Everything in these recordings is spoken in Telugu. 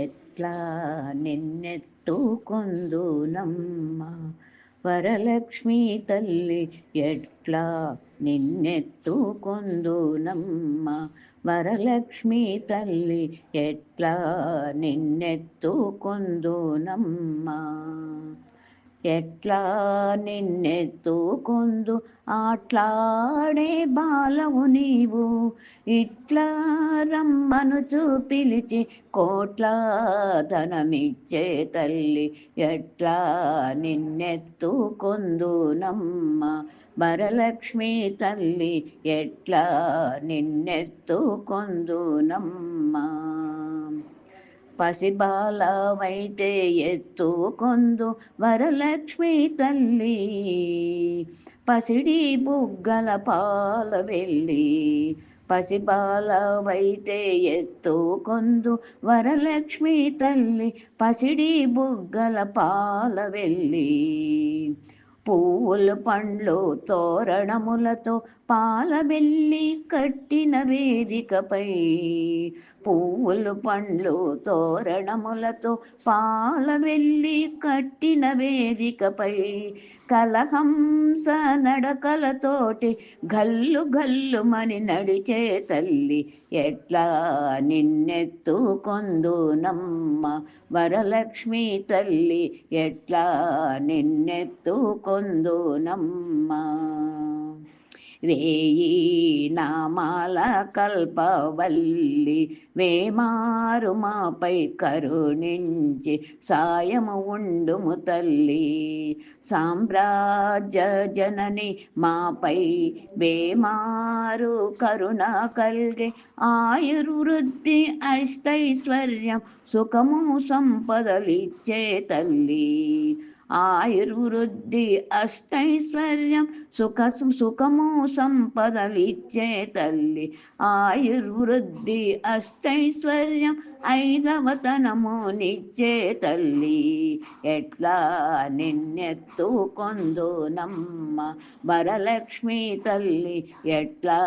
ఎట్లా నిన్నెత్తుకొందునమ్మ వరలక్ష్మీ తల్లి, ఎట్లా నిన్నెత్తుకొందునమ్మ వరలక్ష్మీ తల్లి, ఎట్లా నిన్నెత్తుకొందునమ్మ. ఎట్లా నిన్నెత్తుకొందు ఆట్లాడే బాలవు నీవు, ఇట్లా రమ్మనుచు పిలిచి కోట్ల ధనమిచ్చే తల్లి, ఎట్లా నిన్నెత్తుకొందునమ్మ వరలక్ష్మీ తల్లి, ఎట్లా నిన్నెత్తుకొందునమ్మ. పసిబాలవైతే ఎత్తుకొందు వరలక్ష్మీ తల్లి, పసిడి బుగ్గల పాల వెళ్ళి. పసిబాలవైతే ఎత్తుకొందు వరలక్ష్మీ తల్లి, పసిడి బుగ్గల పాల వెళ్ళి. పువ్వులు పండ్లు తోరణములతో పాలవెల్లి కట్టిన వేదికపై. పువ్వులు పండ్లు తోరణములతో పాలవెల్లి కట్టిన వేదికపై, కలహంస నడకలతోటి గల్లు గల్లుమని నడిచే తల్లి, ఎట్లా నిన్నెత్తుకొందునమ్మ వరలక్ష్మీ తల్లి, ఎట్లా నిన్నెత్తుకొందునమ్మ. వేయి నామాల కల్పవల్లి, వేమారు మాపై కరుణించి సాయము ఉండుము తల్లి. సామ్రాజ్య జనని మాపై వేమారు కరుణ కల్గి, ఆయుర్వృద్ధి అష్టైశ్వర్యం సుఖము సంపదలిచ్చే తల్లి. ఆయుర్వృద్ధి అష్టైశ్వర్యం సుఖము సంపదలిచ్చే తల్లి, ఆయుర్వృద్ధి అష్టైశ్వర్యం ఐదవతనము నిచ్చే తల్లి, ఎట్లా నిన్నెత్తుకొందునమ్మ వరలక్ష్మీ తల్లి, ఎట్లా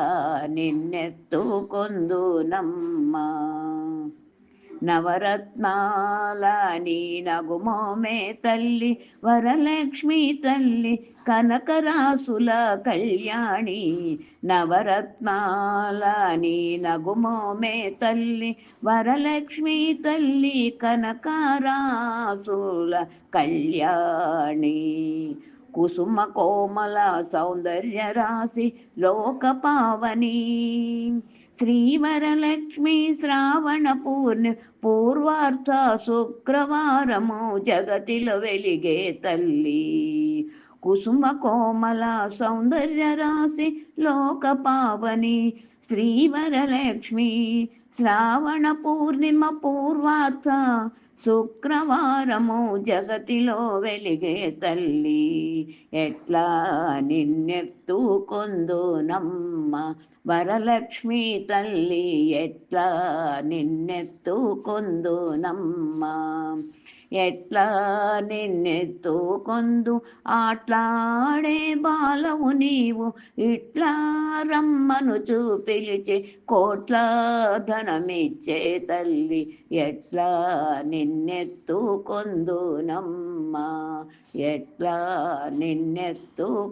నిన్నెత్తుకొందునమ్మ. నవరత్నాల నీ నగుమోమే తల్లి, వరలక్ష్మీ తల్లి కనకరాసుల కళ్యాణి. నవరత్నాల నీ నగుమోమే తల్లి, వరలక్ష్మీ తల్లి కనకరాసుల కళ్యాణి. కుసుమ కోమల సౌందర్య రాశి లోకపావని, శ్రీవరలక్ష్మి శ్రావణ పూర్వార్ధ శుక్రవారము జగతిలో వెలిగే తల్లి. కుసుమ కోమల సౌందర్య రాశి లోకపావని, శ్రీవరలక్ష్మి శ్రావణ పూర్ణిమ పూర్వార్ధ శుక్రవారము జగతిలో వెలిగే తల్లి, ఎట్లా నిన్నెత్తుకొందునమ్మ వరలక్ష్మీ తల్లి, ఎట్లా నిన్నెత్తుకొందునమ్మ. ఎట్లా నిన్నెత్తుకొందు ఆట్లాడే బాలవు నీవు, ఇట్లా రమ్మనుచు పిలిచి కోట్ల ధనమిచ్చే తల్లి, ఎట్లా నిన్నెత్తుకొందునమ్మ, ఎట్లా నిన్నెత్తుకొందునమ్మ.